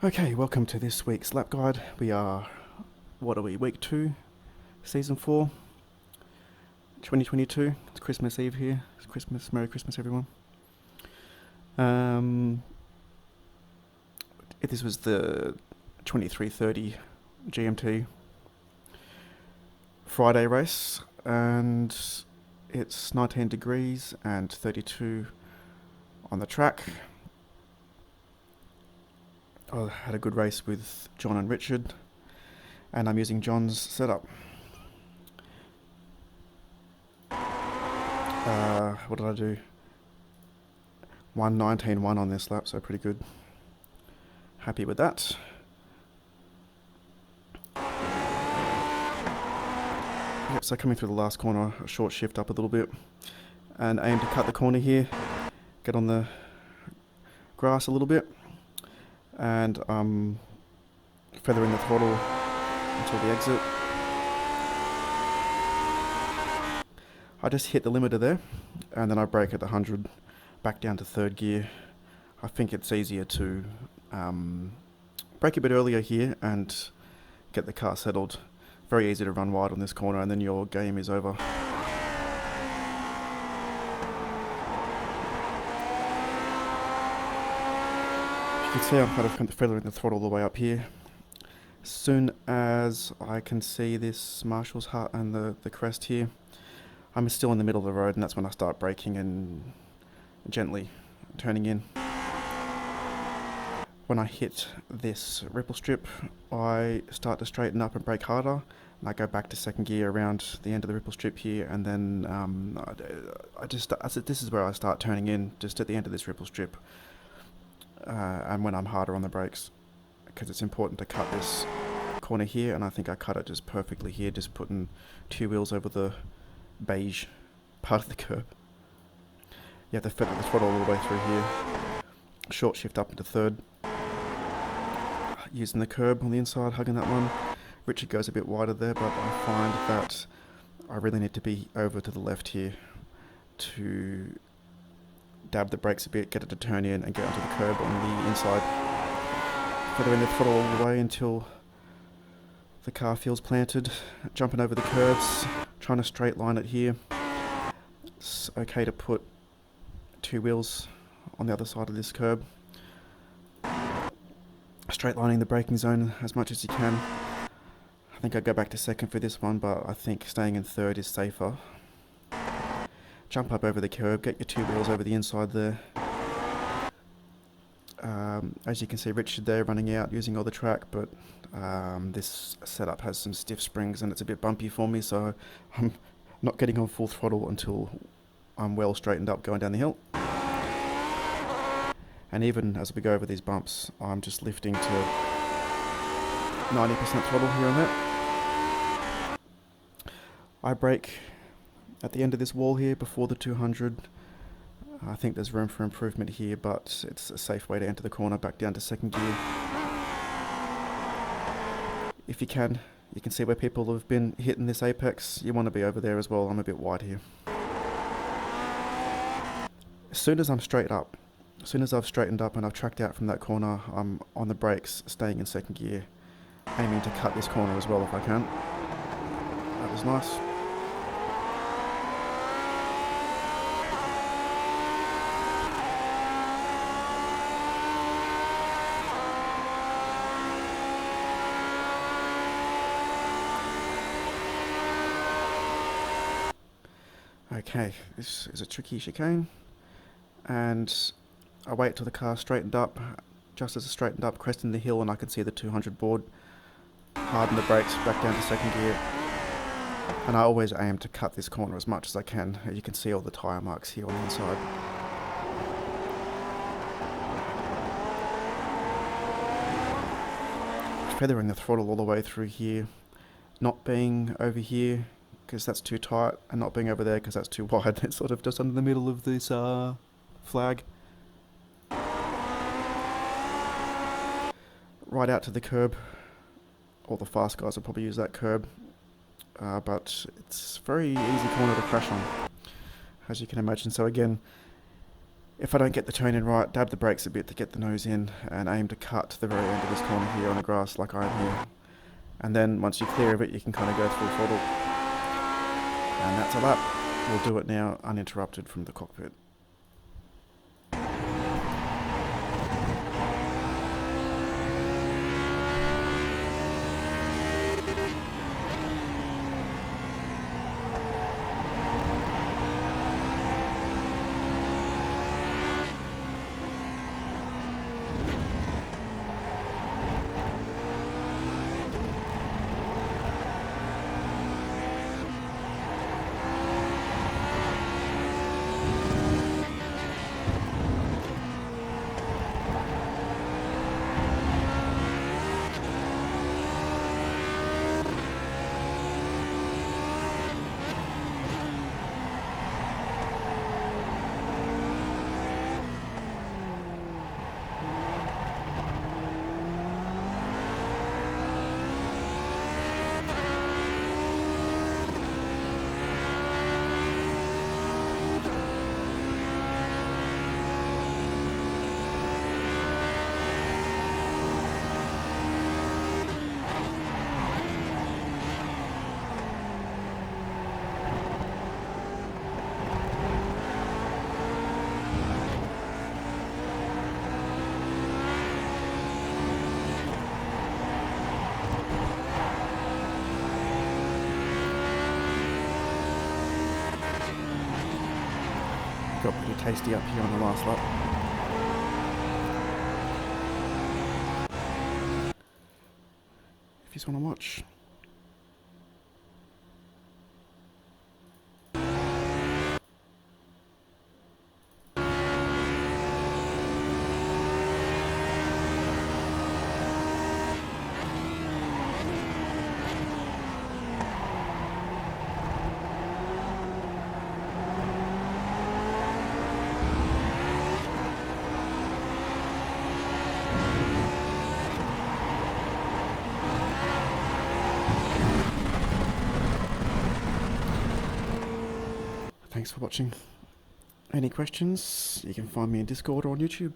Okay, welcome to this week's lap guide. We are, week 2, season 4, 2022. It's Christmas Eve here. It's Christmas. Merry Christmas, everyone. This was the 23:30 GMT Friday race, and it's 19 degrees and 32 on the track. I had a good race with John and Richard, and I'm using John's setup. What did I do? 1:19.1 on this lap, so pretty good. Happy with that. Yep, so coming through the last corner, a short shift up a little bit, and aim to cut the corner here, get on the grass a little bit, and feathering the throttle until the exit. I just hit the limiter there, and then I brake at the 100, back down to third gear. I think it's easier to brake a bit earlier here and get the car settled. Very easy to run wide on this corner, and then your game is over. You can see I'm kind of feathering the throttle all the way up here. As soon as I can see this marshal's hut and the crest here, I'm still in the middle of the road, and that's when I start braking and gently turning in. When I hit this ripple strip, I start to straighten up and brake harder, and I go back to second gear around the end of the ripple strip here, and then this is where I start turning in, just at the end of this ripple strip, and when I'm harder on the brakes, because it's important to cut this corner here, and I think I cut it just perfectly here, just putting two wheels over the beige part of the curb. You have to feather the throttle all the way through here. Short shift up into third. Using the curb on the inside, hugging that one. Richard goes a bit wider there, but I find that I really need to be over to the left here to dab the brakes a bit, get it to turn in and get onto the curb on the inside. Feathering the throttle all the way until the car feels planted. Jumping over the curbs, trying to straight line it here. It's okay to put two wheels on the other side of this curb. Straight lining the braking zone as much as you can. I think I'd go back to second for this one, but I think staying in third is safer. Jump up over the curb, get your two wheels over the inside there. As you can see, Richard there running out using all the track, but this setup has some stiff springs and it's a bit bumpy for me, so I'm not getting on full throttle until I'm well straightened up going down the hill. And even as we go over these bumps, I'm just lifting to 90% throttle here and there. I brake at the end of this wall here before the 200. I think there's room for improvement here, but it's a safe way to enter the corner back down to second gear. If you can see where people have been hitting this apex. You want to be over there as well. I'm a bit wide here. As soon as I've straightened up and I've tracked out from that corner, I'm on the brakes, staying in second gear, aiming to cut this corner as well if I can. That was nice. Okay, this is a tricky chicane, and I wait till the car straightened up. Just as it straightened up, cresting the hill, and I can see the 200 board. Harden the brakes, back down to second gear, and I always aim to cut this corner as much as I can. You can see all the tyre marks here on the inside. Feathering the throttle all the way through here, not being over here because that's too tight, and not being over there because that's too wide. It's sort of just under the middle of this flag. Right out to the curb. All the fast guys will probably use that curb, but it's a very easy corner to crash on, as you can imagine. So again, If I don't get the turn in right, dab the brakes a bit to get the nose in and aim to cut the very end of this corner here on the grass like I am here. And then once you're clear of it, you can kind of go full throttle. And that's a lap. We'll do it now uninterrupted from the cockpit. Got pretty tasty up here on the last lap. If you just want to watch. Thanks for watching. Any questions? You can find me in Discord or on YouTube.